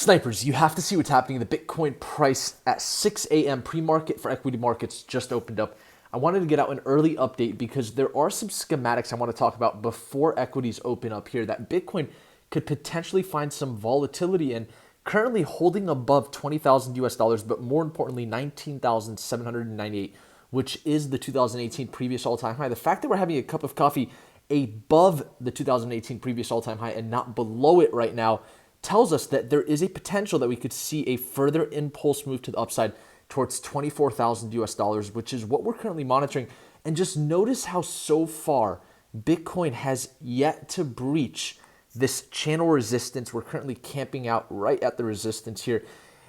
Snipers, you have to see what's happening. The Bitcoin price at 6 a.m. pre-market for equity markets just opened up. I wanted to get out an early update because there are some schematics I want to talk about before equities open up here that Bitcoin could potentially find some volatility in, currently holding above 20,000 US dollars, but more importantly, 19,798, which is the 2018 previous all-time high. The fact that we're having a cup of coffee above the 2018 previous all-time high and not below it right now tells us that there is a potential that we could see a further impulse move to the upside towards 24,000 US dollars, which is what we're currently monitoring. And just notice how so far Bitcoin has yet to breach this channel resistance. We're currently camping out right at the resistance here.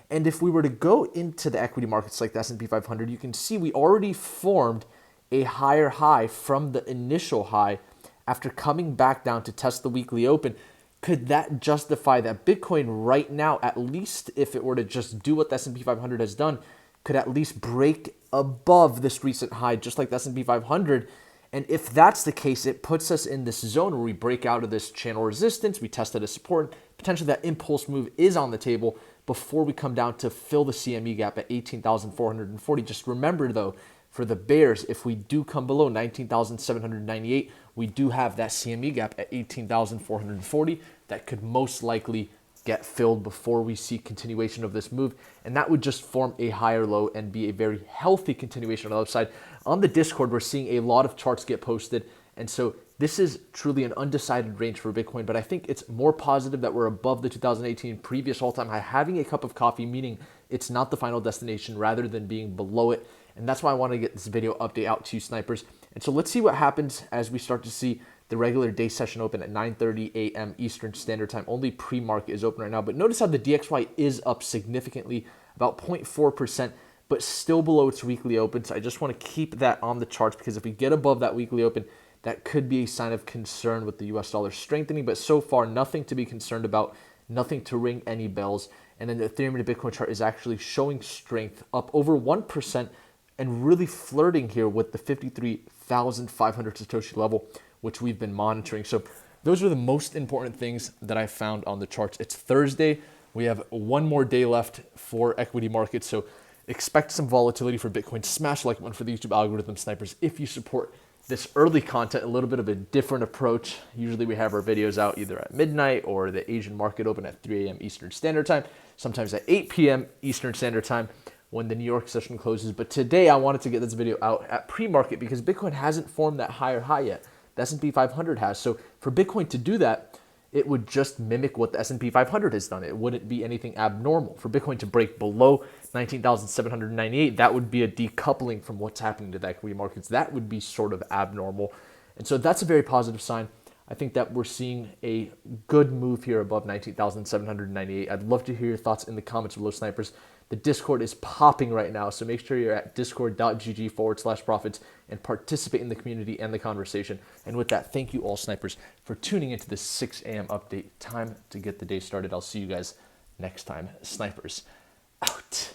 And if we were to go into the equity markets like the S&P 500, you can see we already formed a higher high from the initial high after coming back down to test the weekly open. Could that justify that Bitcoin right now, at least if it were to just do what the S&P 500 has done, could at least break above this recent high, just like the S&P 500? And if that's the case, it puts us in this zone where we break out of this channel resistance, we tested a support, potentially that impulse move is on the table before we come down to fill the CME gap at 18,440. Just remember though, for the bears, if we do come below 19,798, we do have that CME gap at 18,440 that could most likely get filled before we see continuation of this move. And that would just form a higher low and be a very healthy continuation on the upside. On the Discord, we're seeing a lot of charts get posted. And so this is truly an undecided range for Bitcoin, but I think it's more positive that we're above the 2018 previous all-time high, having a cup of coffee, meaning it's not the final destination rather than being below it. And that's why I want to get this video update out to you, snipers. And so let's see what happens as we start to see the regular day session open at 9:30 a.m. Eastern Standard Time. Only pre-market is open right now, but notice how the DXY is up significantly, about 0.4%, but still below its weekly open. So I just want to keep that on the charts because if we get above that weekly open, that could be a sign of concern with the US dollar strengthening, but so far nothing to be concerned about, nothing to ring any bells. And then the Ethereum to Bitcoin chart is actually showing strength, up over 1%, and really flirting here with the 53,500 Satoshi level, which we've been monitoring. So those are the most important things that I found on the charts. It's Thursday. We have one more day left for equity markets. So expect some volatility for Bitcoin. Smash like button for the YouTube algorithm, snipers. If you support this early content, a little bit of a different approach. Usually we have our videos out either at midnight or the Asian market open at 3 a.m. Eastern Standard Time, sometimes at 8 p.m. Eastern Standard Time when the New York session closes. But today I wanted to get this video out at pre-market because Bitcoin hasn't formed that higher high yet. The S&P 500 has. So for Bitcoin to do that, it would just mimic what the S&P 500 has done. It wouldn't be anything abnormal. For Bitcoin to break below 19,798, that would be a decoupling from what's happening to the equity markets. That would be sort of abnormal. And so that's a very positive sign. I think that we're seeing a good move here above 19,798. I'd love to hear your thoughts in the comments below, snipers. The Discord is popping right now, so make sure you're at discord.gg/profits and participate in the community and the conversation. And with that, thank you all, snipers, for tuning into this 6 a.m. update. Time to get the day started. I'll see you guys next time. Snipers out.